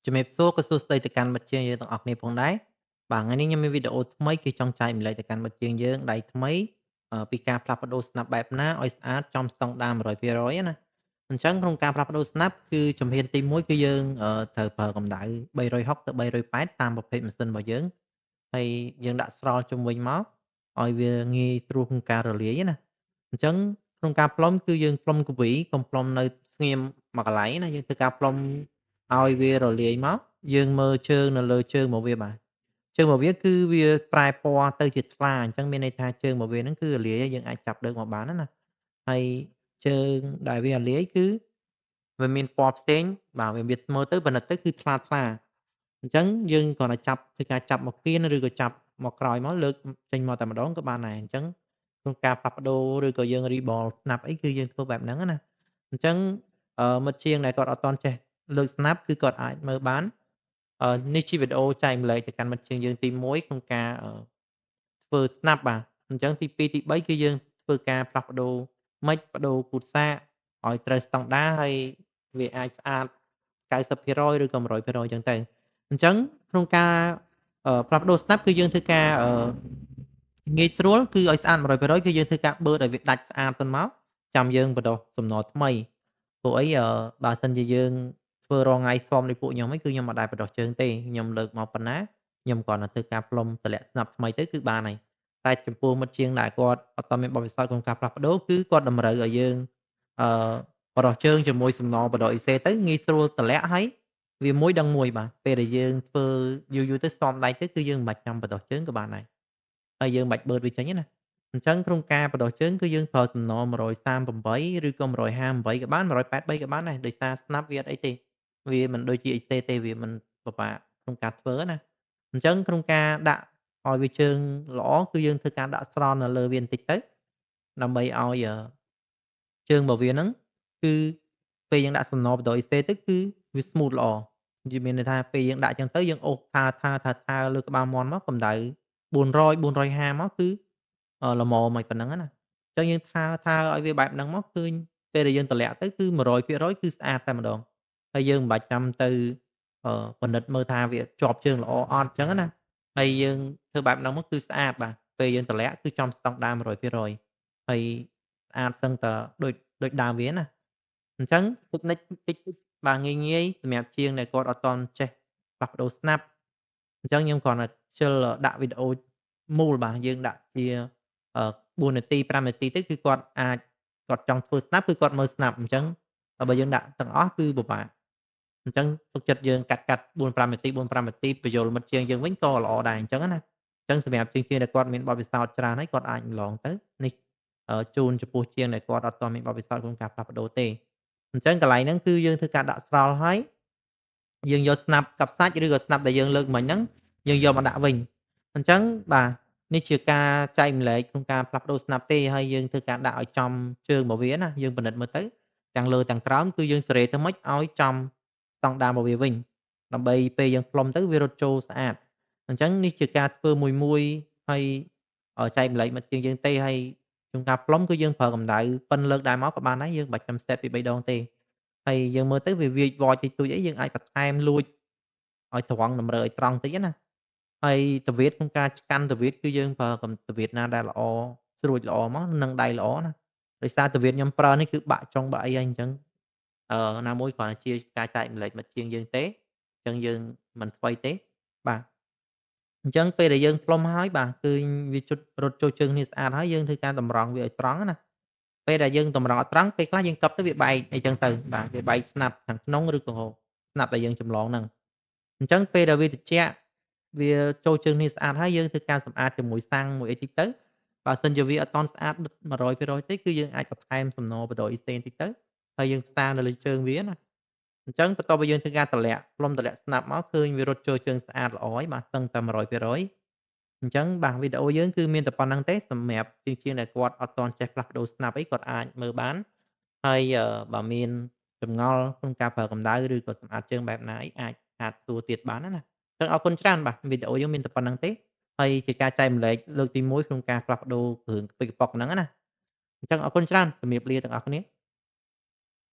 ជំរាបសួរក៏សួស្តីទៅកាន់មិត្តជើងយើងទាំងអស់គ្នាផងដែរបាទថ្ងៃនេះខ្ញុំមានវីដេអូថ្មីគឺចង់ចែកម្លែកទៅកាន់មិត្តជើងយើងដៃថ្មីពីការផ្លាស់ប្ដូរស្នាប់បែបណាឲ្យស្អាតចំស្តង់ដារ100%ណាអញ្ចឹងក្នុងការផ្លាស់ប្ដូរស្នាប់គឺជំហានទី1គឺយើងត្រូវប្រើកម្ដៅ360ទៅ380តាមប្រភេទម៉ាស៊ីនរបស់យើងហើយយើងដាក់ស្រោលជុំវិញមកឲ្យវាងាយស្រួលក្នុងការរលាយណាអញ្ចឹងក្នុងការផ្លុំគឺយើងផ្លុំកវីកុំផ្លុំនៅស្ងៀមមួយកន្លែងណាយើងធ្វើការផ្លុំឲ្យវារលាយមកយើងមើលជើងនៅលើជើងរបស់វាបាទជើងរបស់វាគឺវាប្រែពណ៌ទៅជាថ្លាអញ្ចឹងមានន័យថាជើងរបស់វាហ្នឹងគឺរលាយហើយយើងអាចចាប់ដើកមកបានណាហើយជើងដែលវារលាយគឺវាមានពណ៌ផ្សេងបាទវាមើលទៅប៉និតទៅគឺថ្លាថ្លាអញ្ចឹងយើងគ្រាន់តែចាប់ធ្វើការចាប់មកគៀនឬក៏ចាប់មកក្រោយមកលើកចេញមកតែម្ដងក៏បានដែរអញ្ចឹងក្នុងការផ្លាស់ប្ដូរឬក៏យើង reball ស្នាប់អីគឺយើងធ្វើបែបហ្នឹងណាអញ្ចឹងមិត្តជាងដែលគាត់អត់ទាន់ចេះលើកស្នាប់គឺគាត់អាចមើលបាននេះជាវីដេអូចែកម្លែកទៅកាន់មិត្តជើងយើងទី1ក្នុងការធ្វើស្នាប់បាទអញ្ចឹងទី2ទី3គឺយើងធ្វើការផ្លាស់ប្ដូរមិចប្ដូរគូតសាកឲ្យត្រូវស្តង់ដារហើយវាអាចស្អាត90%ឬក៏100%អញ្ចឹងទៅអញ្ចឹងក្នុងការផ្លាស់ប្ដូរស្នាប់គឺយើងធ្វើការងាយស្រួលគឺឲ្យស្អាត100%គឺយើងធ្វើការបឺតឲ្យវាដាច់ស្អាតសិនមកចាំយើងបណ្ដុះសំណថ្មីព្រោះអីបើសិនជាយើងធ្វើរាល់ថ្ងៃស៊ាំដោយពួកខ្ញុំអីគឺខ្ញុំអត់ដែលបណ្ដុះជើងទេខ្ញុំលើកមកប៉ុណ្ណាខ្ញុំគ្រាន់តែធ្វើការផ្លុំតម្លាក់ស្នាប់ថ្មីទៅគឺបានហើយតែចំពោះមិត្តជាងដែលគាត់អត់ទាន់មានបទពិសោធន៍ក្នុងការផ្លាស់ប្ដូរគឺគាត់តម្រូវឲ្យយើងអឺបណ្ដុះជើងជាមួយសំណបណ្ដុះអេសេទៅងាយស្រួលតម្លាក់ហើយវាមួយដឹងមួយបាទពេលដែលយើងធ្វើយូរៗទៅស៊ាំដៃទៅគឺយើងមិនបាច់ចាំបណ្ដុះជើងក៏បានដែរហើយយើងមិនបាច់បឺតវាចេញទេណាអញ្ចឹងក្នុងការបដោះជើងគឺយើងប្រើសំណ138ឬក៏158ក៏បាន183ក៏បានដែរដោយសារស្នាប់វាអត់អីទេវាមិនដូចជា XC ទេវាមិនពិបាកក្នុងការធ្វើណាអញ្ចឹងក្នុងការដាក់ឲ្យវាជើងល្អគឺយើងធ្វើការដាក់ស្រោននៅលើវាបន្តិចទៅដើម្បីឲ្យជើងរបស់វាហ្នឹងគឺពេលយើងដាក់សំណបដូរ XC ទៅគឺវា smooth ល្អវាមានន័យថាពេលយើងដាក់ចឹងទៅយើងអូសថើលើក្បាលមាន់មកកម្ដៅ400 450មកគឺល្មមហើយប៉ុណ្ណឹងណាអញ្ចឹងយើងថើឲ្យវាបែបហ្នឹងមកឃើញពេលដែលយើងតម្លាក់ទៅគឺ100%គឺស្អាតតែម្ដងហើយយើងមិនបាច់ចាំទៅពិនិត្យមើលថាវាជាប់ជើងល្អអត់អញ្ចឹងណាហើយយើងធ្វើបែបហ្នឹងមកគឺស្អាតបាទពេលយើងតម្លាក់គឺចំស្តង់ដារ100%ហើយស្អាតសឹងតែដូចដើមវាណាអញ្ចឹងតិចបាទងាយសម្រាប់ជាងដែលគាត់អត់ទាន់ចេះផ្លាស់ប្ដូរស្នាប់អញ្ចឹងខ្ញុំគ្រាន់តែខ្ជិលដាក់វីដេអូមូលបាទយើងដាក់ជា4នាទី5នាទីទៅគឺគាត់ចង់ធ្វើស្នាប់គឺគាត់មើលស្នាប់អញ្ចឹងបើយើងដាក់ទាំងអស់គឺពិបាកអញ្ចឹងទុកចិត្តយើងកាត់4-5នាទី4-5នាទីបញ្យលមិត្តជាងយើងវិញក៏ល្អដែរអញ្ចឹងណាអញ្ចឹងសម្រាប់ជាងដែលគាត់មានបទពិសោធន៍ច្រើនហើយគាត់អាចម្លងទៅនេះជូនចំពោះជាងដែលគាត់អត់ទាន់មានបទពិសោធន៍ក្នុងការផ្លាស់ប្ដូរទេអញ្ចឹងកន្លែងហ្នឹងគឺយើងធ្វើការដាក់ស្រោលហើយយើងយកស្នាប់កាប់សាច់ឬក៏ស្នាប់ដែលយើងលើកមិញហ្នឹងយើងយកមកដាក់វិញអញ្ចឹងបាទនេះជាការចែកម្លែកក្នុងការផ្លាស់ប្ដូរស្នាប់ទេហើយយើងធ្វើការដាក់ឲ្យចំជើងរបស់វាណាយើងពិនិត្យមើលទៅទាំងលើទាំងក្រោមគឺយើងសេរីទៅម៉េចឲ្យចំស្តង់ដាររបស់វាវិញដើម្បីពេលយើងផ្លុំទៅវារត់ចូលស្អាតអញ្ចឹងនេះជាការធ្វើមួយហើយចែកម្លែកមិត្តយើងទេហើយក្នុងការផ្លុំគឺយើងប្រើកម្ដៅប៉ុនលើកដែរមកក៏បានដែរយើងមិនបាច់ចាំ set ពី3ដងទេហើយយើងមើលទៅវាវាចវ័ចតិចតួចអីយើងអាចបន្ថែមលួចឲ្យត្រង់តម្រូវឲ្យត្រង់តិចណាហើយទៅវាក្នុងការកាន់ទៅវាគឺយើងប្រើទៅវាណាដែលល្អស្រួចល្អមកនឹងដៃល្អណាដោយសារទៅវាខ្ញុំប្រើនេះគឺបាក់ចុងបាក់អីហើយអញ្ចឹងណាមួយគ្រាន់តែជាការចែកម្លែកមិត្តជាងយើងទេអញ្ចឹងយើងមិនថ្មីទេបាទអញ្ចឹងពេលដែលយើងផ្លុំហើយបាទគឺវាជុតរត់ចូលជើងគ្នាស្អាតហើយយើងធ្វើការតម្រង់វាឲ្យត្រង់ណាពេលដែលយើងតម្រង់ឲ្យត្រង់ពេលខ្លះយើងកប់ទៅវាបែកអីចឹងទៅបាទវាបែកស្នាប់ខាងក្នុងឬក៏ស្នាប់ដែលយើងចម្លងហ្នឹងអញ្ចឹងពេលដែលវាត្រជាក់វាចូលជើងគ្នាស្អាតហើយយើងធ្វើការសម្អាតជាមួយសាំងមួយអីតិចទៅបើសិនជាវាអត់ទាន់ស្អាតដិត100%ទេគឺយើងអាចបន្ថែមសំណបដូរអ៊ីសេនតិចទៅហើយយើងផ្សារនៅលើជើងវាណាអញ្ចឹងបន្ទាប់ពីយើងធ្វើការតម្លាក់ផ្លុំតម្លាក់ស្នាប់មកឃើញវារត់ចូលជើងស្អាតល្អហើយបាទសឹងតែ100%អញ្ចឹងបាទវីដេអូយើងគឺមានតែប៉ុណ្្នឹងទេសម្រាប់ជាងដែលគាត់អត់ទាន់ចេះផ្លាស់ប្ដូរស្នាប់អីគាត់អាចមើលបានហើយបើមានចម្ងល់ក្នុងការប្រើកម្ដៅឬក៏សម្អាតជើងបែបណាអីអាចសួរទៀតបានណាអញ្ចឹងអរគុណច្រើនបាទវីដេអូយើងមានតែប៉ុណ្្នឹងទេហើយជាការចែកម្លែកលើកទី1ក្នុងការផ្លាស់ប្ដូរគ្រឿងខ្ពើចកប៉ុកហ្នឹងណាអញ្ចឹងអរគុណច្រើនជំរាបលាទាំងអស់គ្នា